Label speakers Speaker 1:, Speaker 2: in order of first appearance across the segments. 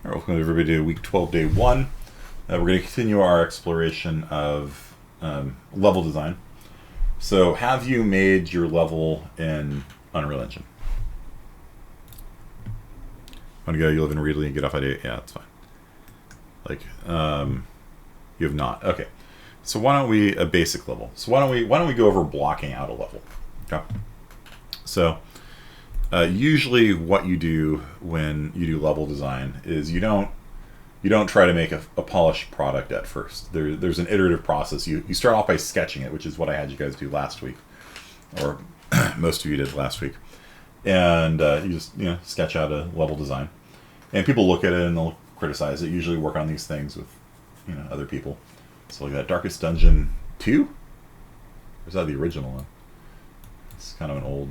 Speaker 1: All right, welcome everybody to week 12, day 1. We're going to continue our exploration of level design. So, have you made your level in Unreal Engine? Want to go? You live in Reedley and get off idea? Yeah, that's fine. Like, you have not. Okay. So why don't we a basic level? So why don't we go over blocking out a level? Okay. So usually what you do when you do level design is you don't try to make a polished product at first. There's an iterative process. You start off by sketching it, which is what I had you guys do last week, or most of you did last week, and you just sketch out a level design, and people look at it and they'll criticize it. Usually work on these things with other people. So like that Darkest Dungeon 2, or is that the original one? It's kind of an old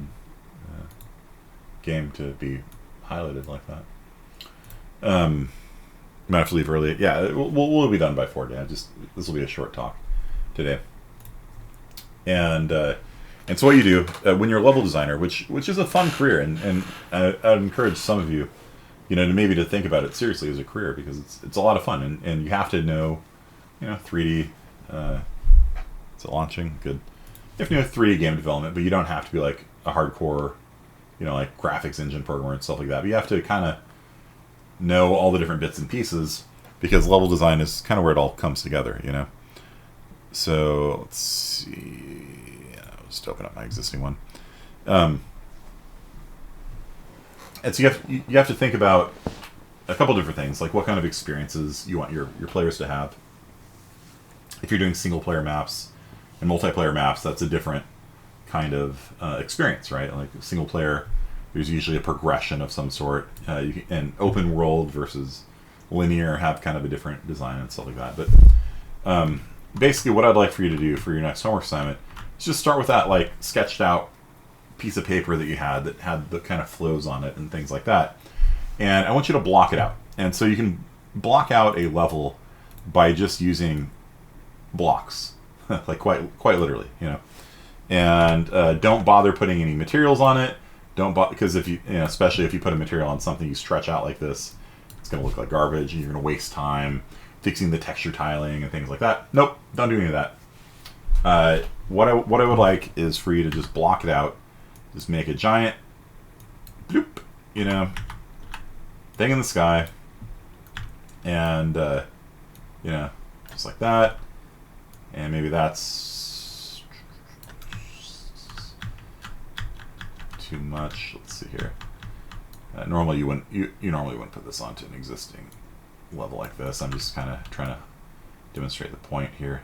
Speaker 1: game to be highlighted like that. Might have to leave early. Yeah, we'll be done by 4 days. This will be a short talk today. And so what you do when you're a level designer, which is a fun career, and I'd encourage some of you, to think about it seriously as a career, because it's a lot of fun, and you have to know, 3D. Is it launching? Good. You have to know 3D game development, but you don't have to be like a hardcore, like graphics engine programmer and stuff like that. But you have to kind of know all the different bits and pieces, because level design is kind of where it all comes together, So let's see. I'll just open up my existing one. And so you have to think about a couple different things, like what kind of experiences you want your players to have. If you're doing single player maps and multiplayer maps, that's a different kind of experience, right? Like single player, there's usually a progression of some sort, and open world versus linear have kind of a different design and stuff like that. But basically what I'd like for you to do for your next homework assignment is just start with that like sketched out piece of paper that you had that had the kind of flows on it and things like that. And I want you to block it out. And so you can block out a level by just using blocks, like quite literally, And don't bother putting any materials on it. Because if you, especially if you put a material on something you stretch out like this, it's going to look like garbage, and you're going to waste time fixing the texture tiling and things like that. Nope, don't do any of that. What I would like is for you to just block it out. Just make a giant bloop, thing in the sky, and just like that. And maybe that's too much. Let's see here. Normally you normally wouldn't put this onto an existing level like this. I'm just kind of trying to demonstrate the point here.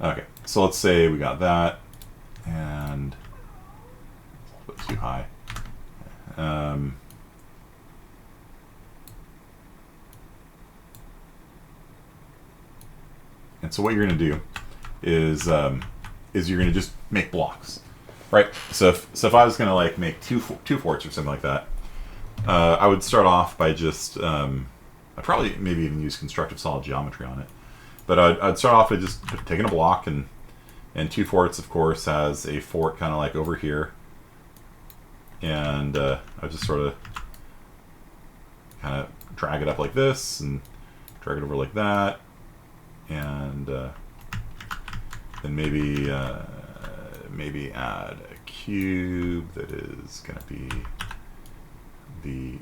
Speaker 1: Okay, so let's say we got that, and a little bit too high. And so what you're going to do is you're going to just make blocks, right? So if I was going to like make two forts or something like that, I would start off by just I'd probably maybe even use constructive solid geometry on it, but I'd start off by just taking a block, and 2 forts of course has a fort kind of like over here, and I just sort of kind of drag it up like this and drag it over like that, and then maybe add a cube that is going to be the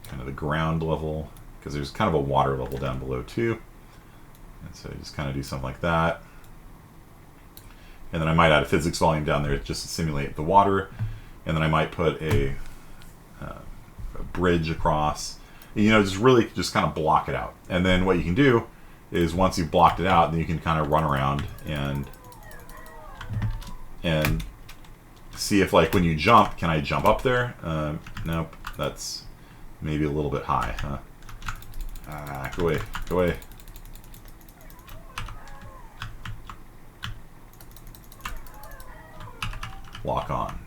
Speaker 1: kind of the ground level, because there's kind of a water level down below too, and so you just kind of do something like that, and then I might add a physics volume down there just to simulate the water, and then I might put a bridge across, just kind of block it out. And then what you can do is once you've blocked it out, then you can kind of run around and see if, like, when you jump, can I jump up there? Nope, that's maybe a little bit high, huh? Go away. Lock on.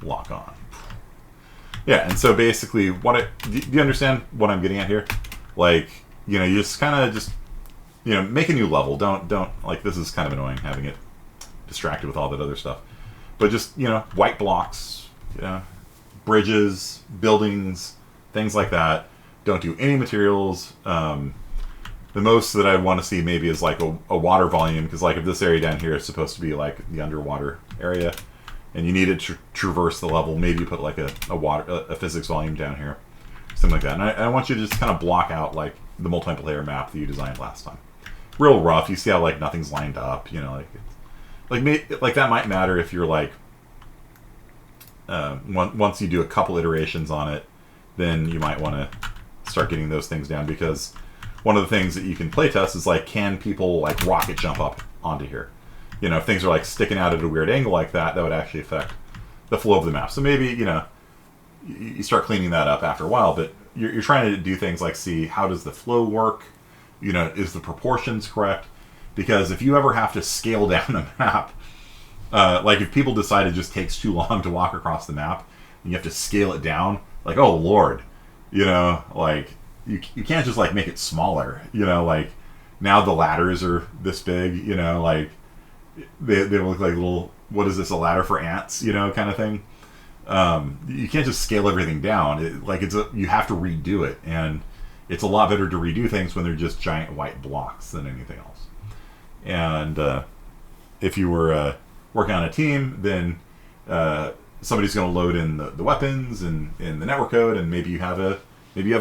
Speaker 1: Lock on. Yeah, and so basically, do you understand what I'm getting at here? Like, you just kind of make a new level. Don't like, this is kind of annoying having it distracted with all that other stuff. But just, white blocks, bridges, buildings, things like that. Don't do any materials. The most that I'd want to see maybe is like a water volume, because like if this area down here is supposed to be like the underwater area, and you need it to traverse the level, maybe you put like a physics volume down here, something like that. And I want you to just kind of block out like the multiplayer map that you designed last time. Real rough. You see how like nothing's lined up. Like that might matter if you're like once you do a couple iterations on it, then you might want to start getting those things down, because one of the things that you can play test is like, can people like rocket jump up onto here? If things are like sticking out at a weird angle like that, that would actually affect the flow of the map. So maybe, you start cleaning that up after a while, but you're trying to do things like see how does the flow work? Is the proportions correct? Because if you ever have to scale down a map, like if people decide it just takes too long to walk across the map and you have to scale it down, like, oh Lord, like you can't just like make it smaller, like now the ladders are this big, like they look like little, what is this, a ladder for ants, kind of thing. You can't just scale everything down. You have to redo it, and it's a lot better to redo things when they're just giant white blocks than anything else. And if you were working on a team, then somebody's going to load in the weapons and in the network code, and maybe you have a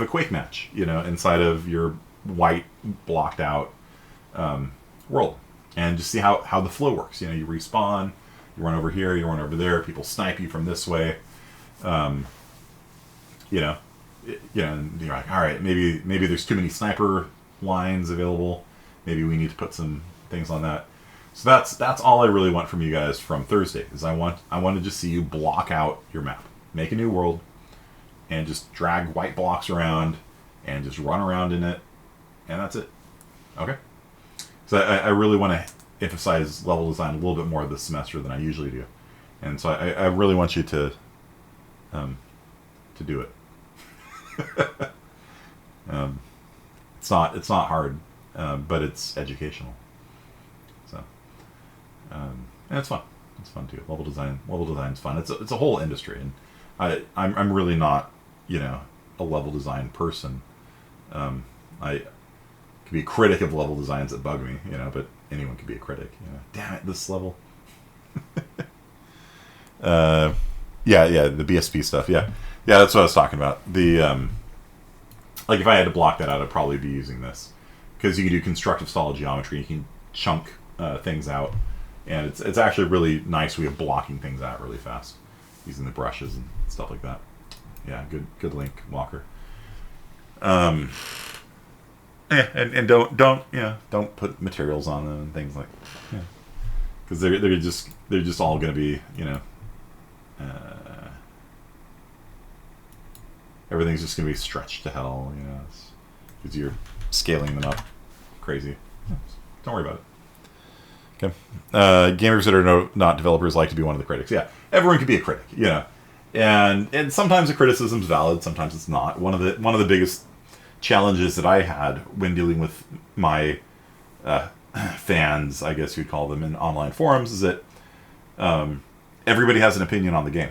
Speaker 1: Quake match, inside of your white blocked out world, and just see how the flow works. You respawn, you run over here, you run over there, people snipe you from this way. And you're like, all right, maybe there's too many sniper lines available. Maybe we need to put some things on that. So that's all I really want from you guys from Thursday, is I want to just see you block out your map, make a new world, and just drag white blocks around and just run around in it, and that's it. Okay? So I really want to emphasize level design a little bit more this semester than I usually do, and so I really want you to do it. It's not hard, but it's educational. So, and it's fun. It's fun too. Level design's fun. It's a whole industry, and I'm really not, a level design person. I can be a critic of level designs that bug me, but anyone can be a critic. Damn it, this level. The BSP stuff. Yeah, that's what I was talking about. The like if I had to block that out, I'd probably be using this, because you can do constructive solid geometry. You can chunk things out, and it's actually a really nice way of blocking things out really fast using the brushes and stuff like that. Yeah, good link, Walker. And don't put materials on them and things like, because they're just all going to be, everything's just going to be stretched to hell, because you're scaling them up crazy. Don't worry about it. Okay. Gamers that are not developers like to be one of the critics. Yeah, everyone can be a critic, and sometimes the criticism's valid, sometimes it's not. One of the biggest challenges that I had when dealing with my fans, I guess you'd call them, in online forums, is that everybody has an opinion on the game,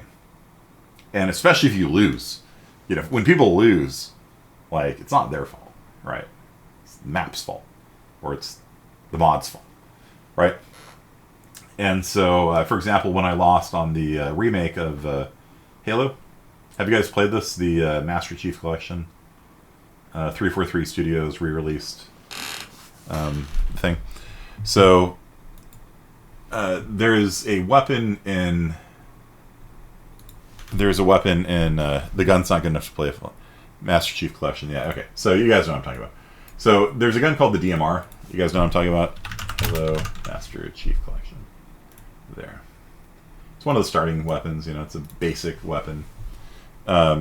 Speaker 1: and especially if you lose. When people lose, like, it's not their fault, right? It's the map's fault, or it's the mod's fault, right? And so, for example, when I lost on the remake of Halo, have you guys played this? The Master Chief Collection, 343 Studios re-released thing. So there's a weapon in the gun's not good enough to play a Master Chief Collection. Yeah, okay. So you guys know what I'm talking about. So there's a gun called the DMR. You guys know what I'm talking about? Hello, Master Chief Collection. There. It's one of the starting weapons. It's a basic weapon. The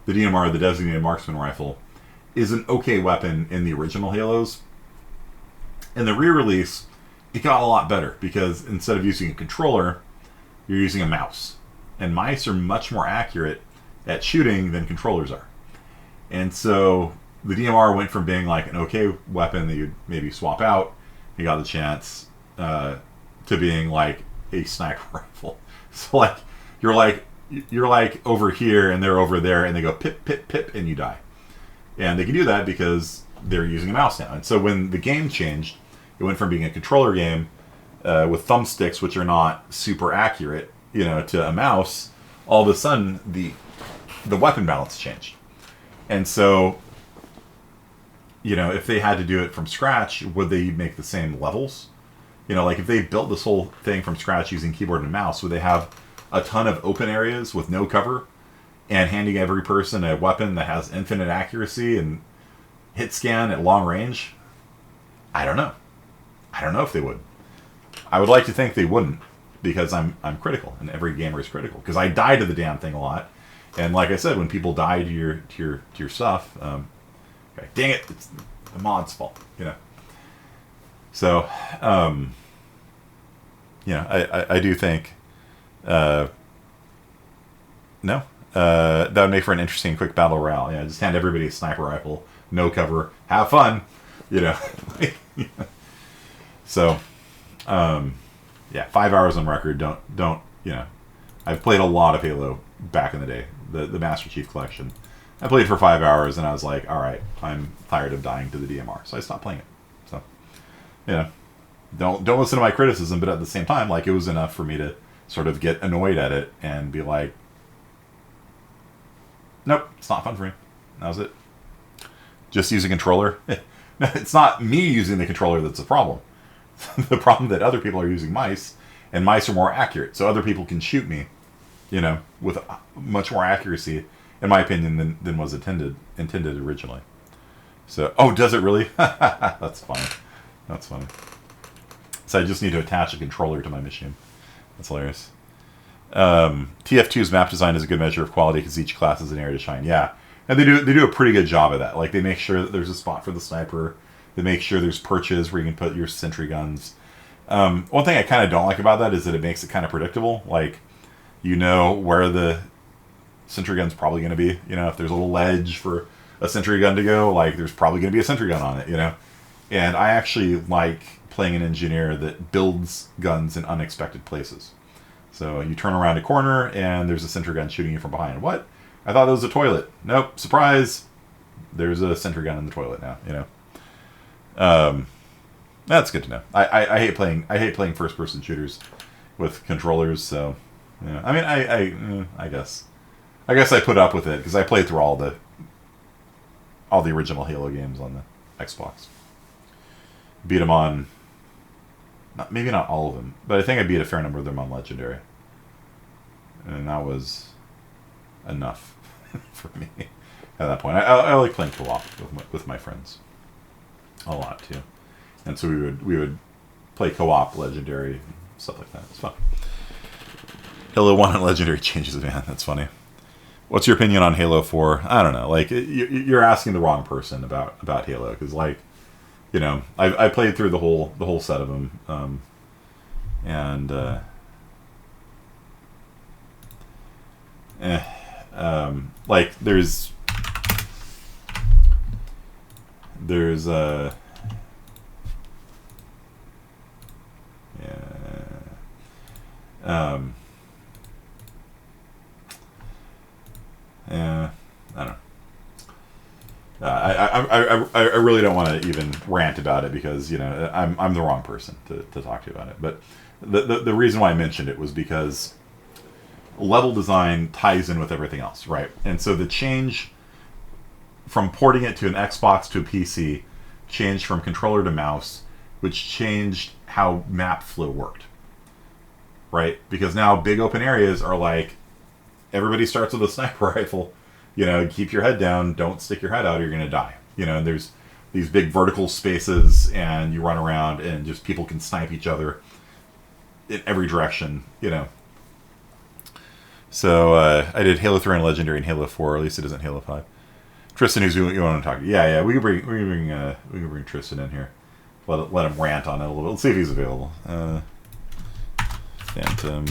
Speaker 1: DMR, the Designated Marksman Rifle, is an okay weapon in the original Halos. In the re-release, it got a lot better, because instead of using a controller, you're using a mouse. And mice are much more accurate at shooting than controllers are. And so the DMR went from being like an okay weapon that you'd maybe swap out if you got the chance, to being like a sniper rifle. So like you're like over here and they're over there and they go pip pip pip and you die. And they can do that because they're using a mouse now. And so when the game changed, it went from being a controller game with thumbsticks, which are not super accurate, to a mouse. All of a sudden, the weapon balance changed. And so, if they had to do it from scratch, would they make the same levels? Like if they built this whole thing from scratch using keyboard and mouse, would they have a ton of open areas with no cover and handing every person a weapon that has infinite accuracy and hit scan at long range? I don't know. I don't know if they would. I would like to think they wouldn't, because I'm critical, and every gamer is critical. Because I die to the damn thing a lot, and like I said, when people die to your stuff, okay, dang it, it's the mod's fault, So, I do think, no, that would make for an interesting quick battle royale. Just hand everybody a sniper rifle, no cover, have fun, So, 5 hours on record. Don't. I've played a lot of Halo back in the day, the Master Chief Collection. I played for 5 hours and I was like, all right, I'm tired of dying to the DMR, so I stopped playing it. So, don't listen to my criticism, but at the same time, like, it was enough for me to sort of get annoyed at it and be like, nope, it's not fun for me. That was it. Just use a controller. It's not me using the controller that's the problem. The problem that other people are using mice, and mice are more accurate, so other people can shoot me, with much more accuracy, in my opinion, than was intended originally. So, does it really? That's funny. That's funny. So I just need to attach a controller to my machine. That's hilarious. TF2's map design is a good measure of quality because each class has an area to shine. Yeah, and they do a pretty good job of that. Like, they make sure that there's a spot for the sniper. They make sure there's perches where you can put your sentry guns. One thing I kind of don't like about that is that it makes it kind of predictable. Like, where the sentry gun's probably going to be. If there's a little ledge for a sentry gun to go, like, there's probably going to be a sentry gun on it, And I actually like playing an engineer that builds guns in unexpected places. So you turn around a corner and there's a sentry gun shooting you from behind. What? I thought that was a toilet. Nope, surprise. There's a sentry gun in the toilet now, That's good to know. I hate playing first person shooters with controllers, so I guess I put up with it because I played through all the original Halo games on the Xbox. Beat them on, maybe not all of them, but I think I beat a fair number of them on Legendary, and that was enough for me at that point. I like playing co-op with my friends a lot too, and so we would play co-op Legendary, stuff like that. It's fun. Halo 1 and Legendary changes, man. That's funny. What's your opinion on Halo 4? I don't know. Like, you're asking the wrong person about Halo, because, like, I played through the whole set of them, like, there's I don't know. I really don't want to even rant about it because I'm the wrong person to talk to about it. But the reason why I mentioned it was because level design ties in with everything else, right? And so the change from porting it to an Xbox to a PC changed from controller to mouse, which changed how map flow worked, right? Because now big open areas are like, everybody starts with a sniper rifle. Keep your head down, don't stick your head out, or you're going to die. And there's these big vertical spaces, and you run around, and just people can snipe each other in every direction, So I did Halo 3 and Legendary and Halo 4, or at least it isn't Halo 5. Tristan, who's you want to talk to? Yeah, we can bring Tristan in here. Let him rant on it a little bit. Let's see if he's available. Phantom.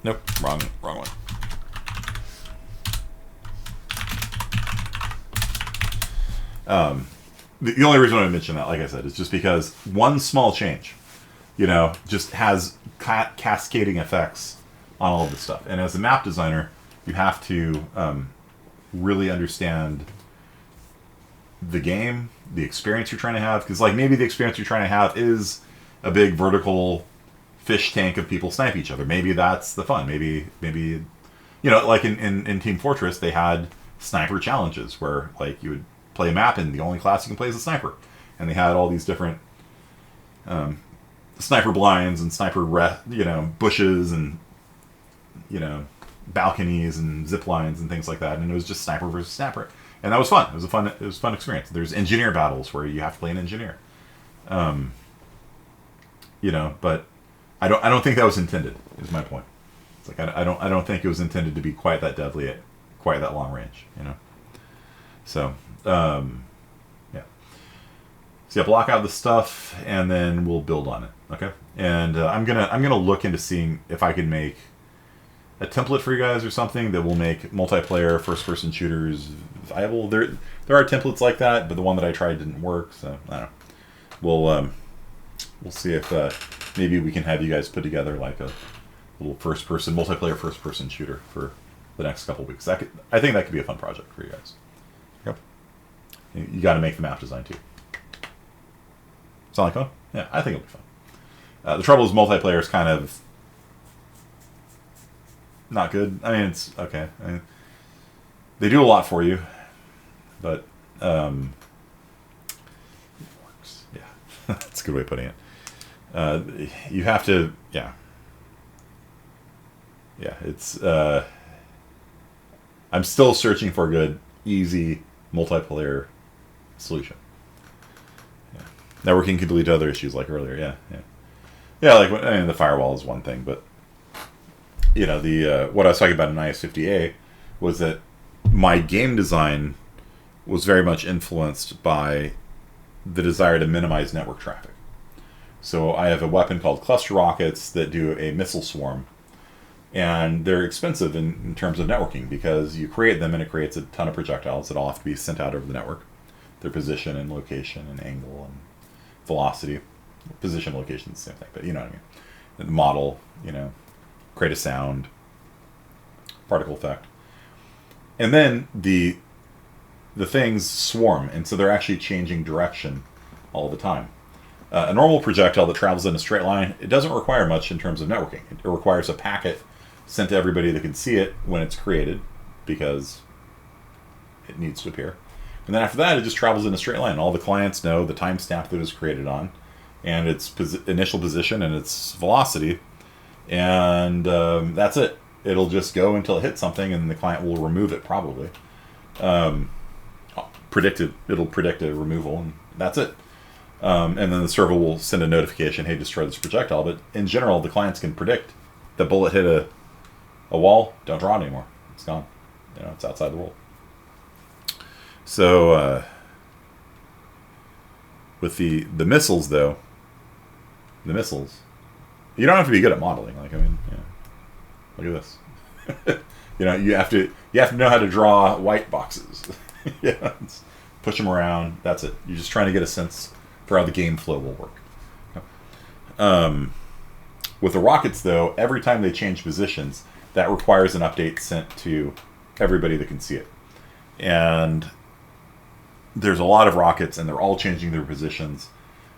Speaker 1: Nope, wrong one. The only reason I mention that, like I said, is just because one small change, just has cascading effects on all of this stuff. And as a map designer, you have to really understand the game, the experience you're trying to have. Because, like, maybe the experience you're trying to have is a big vertical fish tank of people snipe each other. Maybe that's the fun. Maybe like in Team Fortress, they had sniper challenges where, like, you would play a map and the only class you can play is a sniper. And they had all these different sniper blinds and sniper bushes and balconies and zip lines and things like that, and it was just sniper versus sniper, and that was fun. It was a fun experience. There's engineer battles where you have to play an engineer, but I don't think that was intended. Is my point. It's like I don't think it was intended to be quite that deadly at quite that long range. So yeah. So yeah, block out the stuff, and then we'll build on it. Okay, and I'm gonna look into seeing if I can make a template for you guys or something that will make multiplayer first-person shooters viable. There are templates like that, but the one that I tried didn't work. So I don't know. We'll see if maybe we can have you guys put together like a little multiplayer first-person shooter for the next couple weeks. I think that could be a fun project for you guys. Yep. You got to make the map design too. Sound like fun? Yeah, I think it'll be fun. The trouble is multiplayer is kind of not good. I mean, it's okay. They do a lot for you, but it works. Yeah, that's a good way of putting it. You have to, yeah. It's. I'm still searching for a good, easy multiplayer solution. Yeah. Networking could lead to other issues like earlier. Yeah. Like the firewall is one thing, but. What I was talking about in IS-50A was that my game design was very much influenced by the desire to minimize network traffic. So I have a weapon called cluster rockets that do a missile swarm, and they're expensive in terms of networking because you create them and it creates a ton of projectiles that all have to be sent out over the network. Their position and location and angle and velocity. Position, location is the same thing, but you know what I mean. The model, create a sound, particle effect. And then the things swarm, and so they're actually changing direction all the time. A normal projectile that travels in a straight line, it doesn't require much in terms of networking. It requires a packet sent to everybody that can see it when it's created, because it needs to appear. And then after that, it just travels in a straight line. All the clients know the timestamp that it was created on, and its initial position and its velocity, and that's it. It'll just go until it hits something, and the client will remove it probably. It'll predict a removal, and that's it. And then the server will send a notification, hey, destroy this projectile. But in general, the clients can predict the bullet hit a wall, don't draw it anymore. It's gone. It's outside the world. So with the missiles, though, you don't have to be good at modeling. Look at this. You have to know how to draw white boxes. Push them around. That's it. You're just trying to get a sense for how the game flow will work. With the rockets, though, every time they change positions, that requires an update sent to everybody that can see it. And there's a lot of rockets, and they're all changing their positions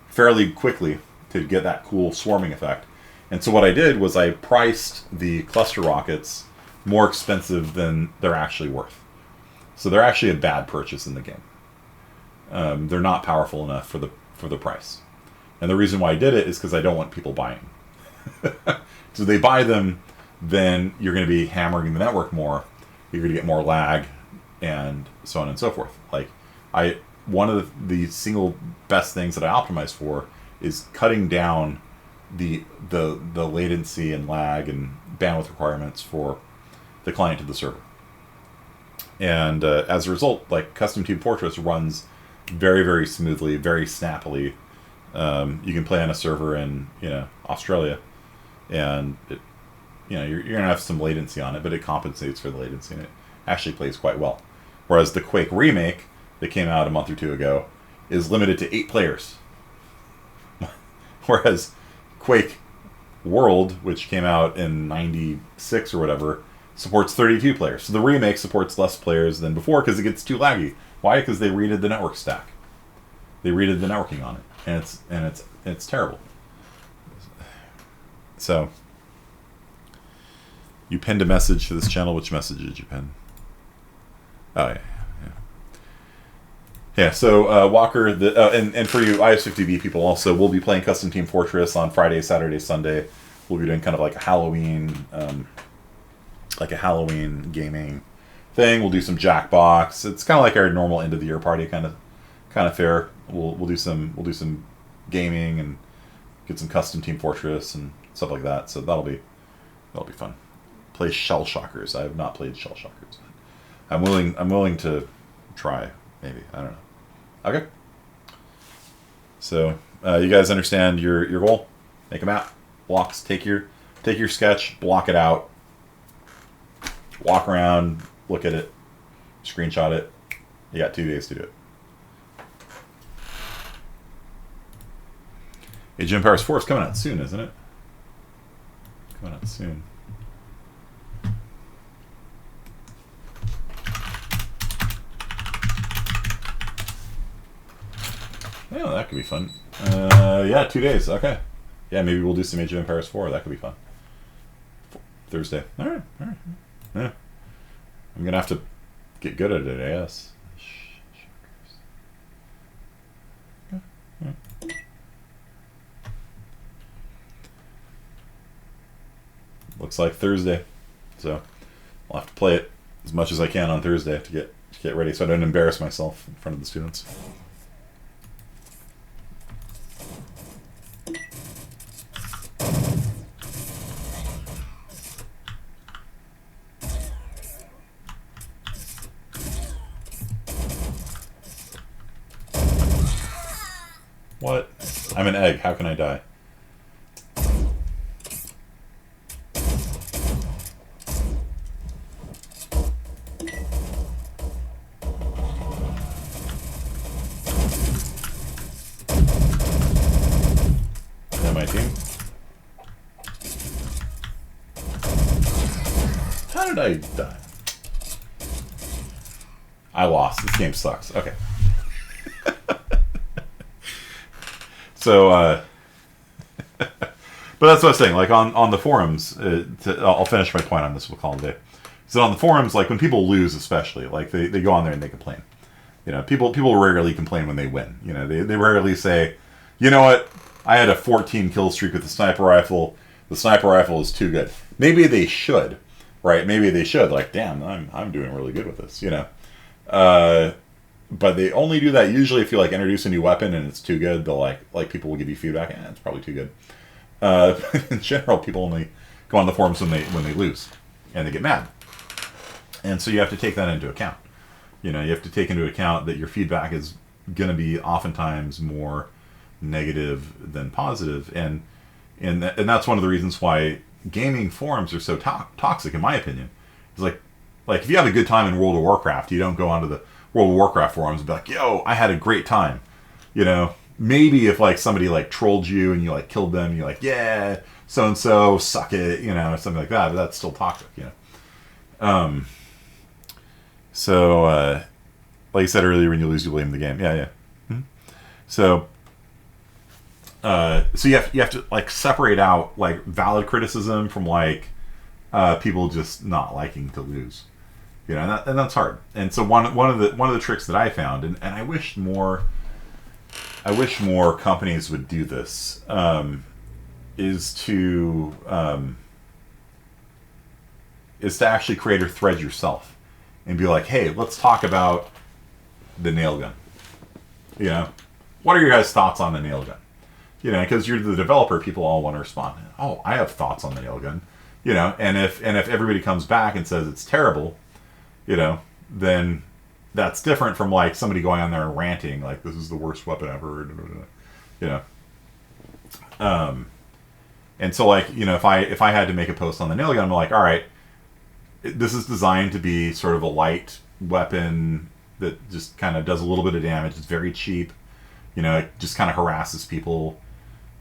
Speaker 1: fairly quickly to get that cool swarming effect. And so what I did was I priced the cluster rockets more expensive than they're actually worth. So they're actually a bad purchase in the game. They're not powerful enough for the price. And the reason why I did it is because I don't want people buying. So they buy them, then you're going to be hammering the network more. You're going to get more lag, and so on and so forth. One of the single best things that I optimize for is cutting down the latency and lag and bandwidth requirements for the client to the server. And as a result, Custom Team Fortress runs very, very smoothly, very snappily. You can play on a server in Australia, and you're gonna have some latency on it, but it compensates for the latency, and it actually plays quite well. Whereas the Quake remake that came out a month or two ago is limited to 8 players. Whereas Quake World, which came out in '96 or whatever, supports 32 players. So the remake supports less players than before because it gets too laggy. Why? Because they redid the network stack. They redid the networking on it, and it's terrible. So you pinned a message to this channel. Which message did you pin? Oh yeah. Yeah, so Walker, and for you IS50B people also, we'll be playing Custom Team Fortress on Friday, Saturday, Sunday. We'll be doing kind of like a Halloween gaming thing. We'll do some Jackbox. It's kind of like our normal end of the year party kind of fare. We'll do some gaming and get some Custom Team Fortress and stuff like that. So that'll be fun. Play Shell Shockers. I have not played Shell Shockers. I'm willing to try. Maybe, I don't know. Okay. So you guys understand your goal. Make a map. Blocks. Take your sketch. Block it out. Walk around. Look at it. Screenshot it. You got 2 days to do it. Age of Empires 4 is coming out soon, isn't it? Coming out soon. Yeah, that could be fun. Yeah, 2 days. Okay. Yeah, maybe we'll do some Age of Empires 4. That could be fun. Thursday. All right. Yeah. I'm going to have to get good at it, I guess. Yeah. Looks like Thursday. So I'll have to play it as much as I can on Thursday to get ready so I don't embarrass myself in front of the students. What? I'm an egg. How can I die? Is that my team? How did I die? I lost. This game sucks. Okay. So, but that's what I was saying. Like on the forums, I'll finish my point on this. We'll call it a day. So on the forums, like when people lose, especially, like they go on there and they complain. You know, people rarely complain when they win. You know, they rarely say, you know what, I had a 14 kill streak with the sniper rifle. The sniper rifle is too good. Maybe they should, right? Maybe they should. Like, damn, I'm doing really good with this. You know. But they only do that usually if you like introduce a new weapon and it's too good. They'll like people will give you feedback. It's probably too good. In general, people only go on the forums when they lose and they get mad. And so you have to take that into account. You know, you have to take into account that your feedback is going to be oftentimes more negative than positive, and that's one of the reasons why gaming forums are so toxic, in my opinion. It's like if you have a good time in World of Warcraft, you don't go onto the World of Warcraft forums and be like, yo, I had a great time. You know, maybe if like somebody like trolled you and you like killed them, you're like, yeah, so and so, suck it, you know, something like that. But that's still toxic, you know. So like you said earlier, when you lose, you blame the game. Yeah. Mm-hmm. So you have to like separate out like valid criticism from like people just not liking to lose. You know, and that's hard. And so one of the tricks that I found, and I wish more companies would do this, is to actually create a thread yourself and be like, hey, let's talk about the nail gun. You know, what are your guys' thoughts on the nail gun? You know, because you're the developer, people all want to respond. Oh, I have thoughts on the nail gun. You know, and if everybody comes back and says it's terrible, you know, then that's different from like somebody going on there and ranting like this is the worst weapon ever. You know, And so, like, you know, if I had to make a post on the nail gun, I'm like, all right, this is designed to be sort of a light weapon that just kind of does a little bit of damage. It's very cheap. You know, it just kind of harasses people.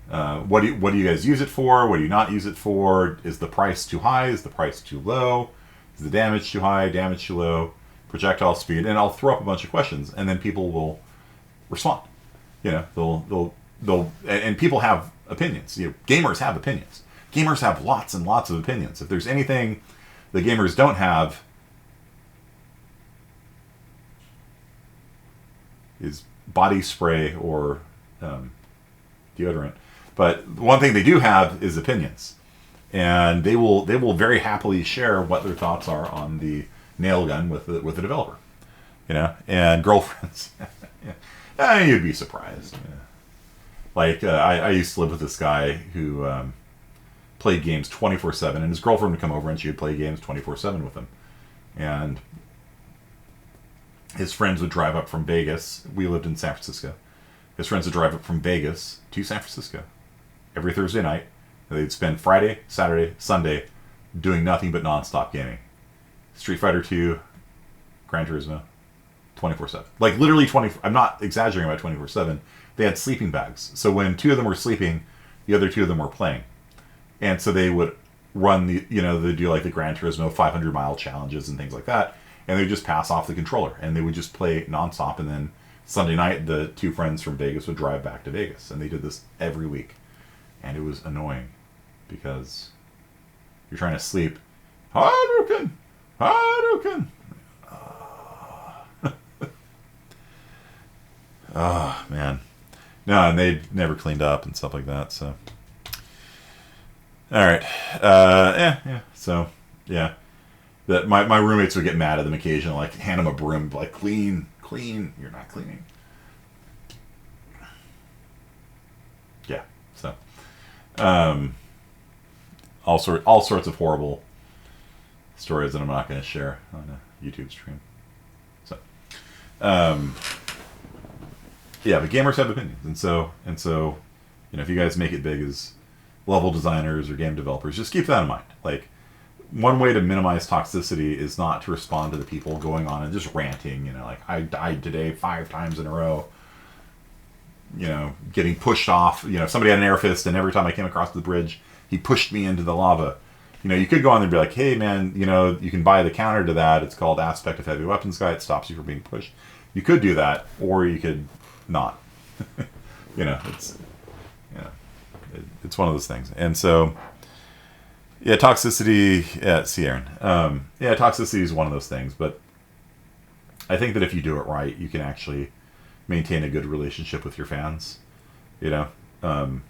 Speaker 1: What do you guys use it for? What do you not use it for? Is the price too high? Is the price too low? Is the damage too high? Damage too low? Projectile speed? And I'll throw up a bunch of questions, and then people will respond. You know, and people have opinions. You know, gamers have opinions. Gamers have lots and lots of opinions. If there's anything the gamers don't have, is body spray or deodorant. But one thing they do have is opinions, and they will very happily share what their thoughts are on the nail gun with the developer, you know, and girlfriends. Yeah. You'd be surprised. Yeah. Like I used to live with this guy who played games 24/7, and his girlfriend would come over and she would play games 24/7 with him, and his friends would drive up from Vegas. We lived in San Francisco. His friends would drive up from Vegas to San Francisco every Thursday night. They'd spend Friday, Saturday, Sunday doing nothing but nonstop gaming. Street Fighter 2, Gran Turismo, 24/7. Like literally 20. I'm not exaggerating about 24/7. They had sleeping bags. So when two of them were sleeping, the other two of them were playing. And so they would run they do like the Gran Turismo 500-mile challenges and things like that. And they would just pass off the controller, and they would just play nonstop. And then Sunday night, the two friends from Vegas would drive back to Vegas, and they did this every week. And it was annoying because you're trying to sleep. Hadouken! Hadouken! Oh, man. No, and they never cleaned up and stuff like that, so. All right. Yeah. So, yeah. That my roommates would get mad at them occasionally, like hand them a broom, like clean. You're not cleaning. Yeah. So, all sorts of horrible stories that I'm not going to share on a YouTube stream. So, yeah, but gamers have opinions, and so you know, if you guys make it big as level designers or game developers, just keep that in mind. Like, one way to minimize toxicity is not to respond to the people going on and just ranting, you know, like, I died today 5 times in a row, you know, getting pushed off, you know, somebody had an air fist and every time I came across the bridge, he pushed me into the lava. You know, you could go on there and be like, hey man, you know, you can buy the counter to that. It's called Aspect of Heavy Weapons Guy. It stops you from being pushed. You could do that, or you could not. You know, it's one of those things. And so, yeah, toxicity. Yeah, see, Aaron. Yeah, toxicity is one of those things. But I think that if you do it right, you can actually maintain a good relationship with your fans. You know,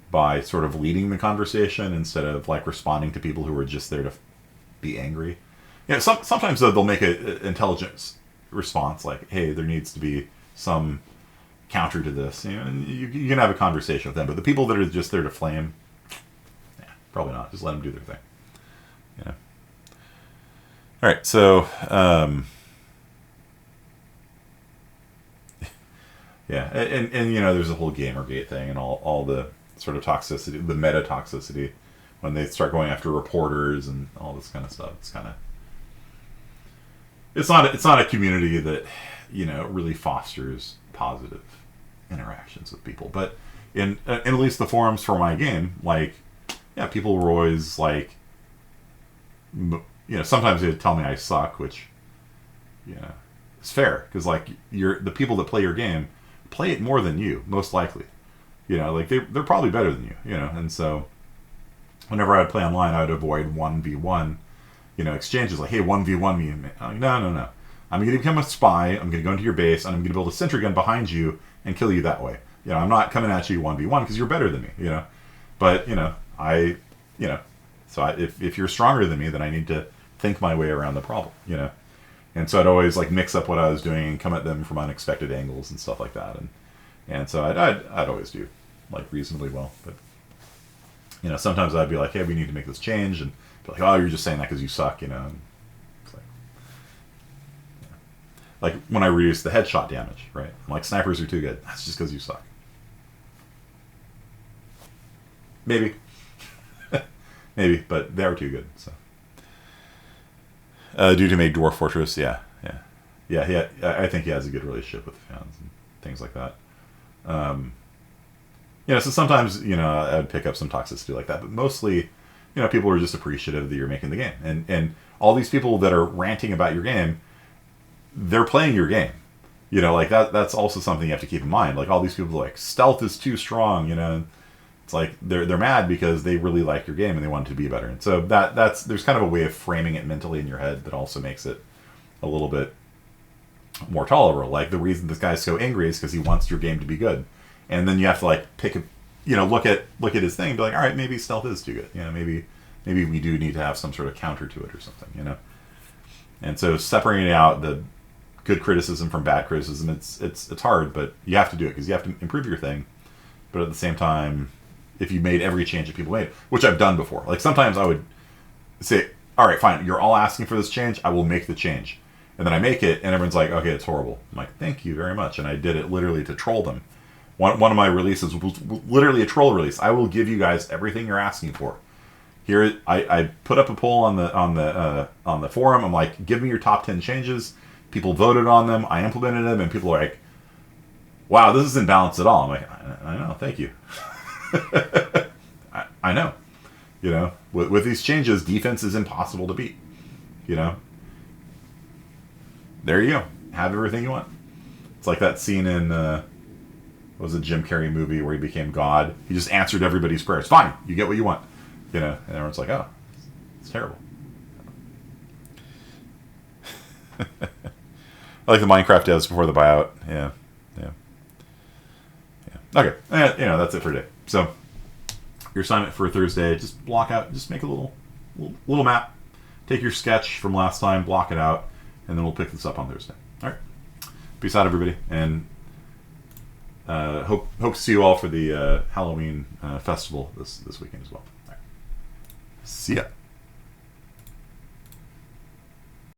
Speaker 1: by sort of leading the conversation instead of like responding to people who are just there to be angry. You know, sometimes they'll make an intelligent response, like, "Hey, there needs to be some counter to this." You know, and you can have a conversation with them. But the people that are just there to flame, probably not. Just let them do their thing. Yeah. All right. So, yeah, and you know, there's a whole Gamergate thing and all the sort of toxicity, the meta toxicity, when they start going after reporters and all this kind of stuff. It's kind of, it's not a community that, you know, really fosters positive interactions with people. But in at least the forums for my game, like, yeah, people were always like, you know, sometimes they'd tell me I suck, which, you know, it's fair, because like the people that play your game play it more than you, most likely. You know, like they're probably better than you, know, and so whenever I would play online, I would avoid 1v1, you know, exchanges like, hey, 1v1 me. I'm like, no. I'm going to become a spy, I'm going to go into your base, and I'm going to build a sentry gun behind you and kill you that way. You know, I'm not coming at you 1v1 because you're better than me, you know. But, you know, if you're stronger than me, then I need to think my way around the problem, you know. And so I'd always like mix up what I was doing and come at them from unexpected angles and stuff like that. And so I'd always do like reasonably well. But, you know, sometimes I'd be like, hey, we need to make this change, and be like, oh, you're just saying that because you suck, you know. And it's like, yeah. Like when I reduced the headshot damage, right? I'm like, snipers are too good. That's just because you suck. Maybe. maybe, but they are too good. So, dude who made Dwarf Fortress, yeah. I think he has a good relationship with fans and things like that. So sometimes I'd pick up some toxicity like that, but mostly, people are just appreciative that you're making the game, and all these people that are ranting about your game, they're playing your game. Like that's also something you have to keep in mind. Like all these people are like, stealth is too strong, It's like they're mad because they really like your game and they want it to be better. And so there's kind of a way of framing it mentally in your head that also makes it a little bit more tolerable. Like the reason this guy's so angry is because he wants your game to be good. And then you have to like pick a look at his thing and be like, all right, maybe stealth is too good. Maybe we do need to have some sort of counter to it or something, And so separating out the good criticism from bad criticism, it's hard, but you have to do it because you have to improve your thing. But at the same time, if you made every change that people made, which I've done before, like sometimes I would say, all right, fine, you're all asking for this change, I will make the change. And then I make it, and everyone's like, okay, it's horrible. I'm like, thank you very much. And I did it literally to troll them. One of my releases was literally a troll release. I will give you guys everything you're asking for. Here, I put up a poll on the forum. I'm like, give me your top 10 changes. People voted on them. I implemented them, and people are like, wow, this isn't balanced at all. I'm like, I know, thank you. I know. With these changes, defense is impossible to beat. There you go. Have everything you want. It's like that scene in, what was a Jim Carrey movie where he became God. He just answered everybody's prayers. Fine, you get what you want. And everyone's like, oh, it's terrible. I like the Minecraft devs before the buyout. Yeah. Okay, that's it for today. So, your assignment for Thursday, just block out, just make a little map. Take your sketch from last time, block it out, and then we'll pick this up on Thursday. All right. Peace out, everybody, and hope to see you all for the Halloween festival this weekend as well. All right. See ya.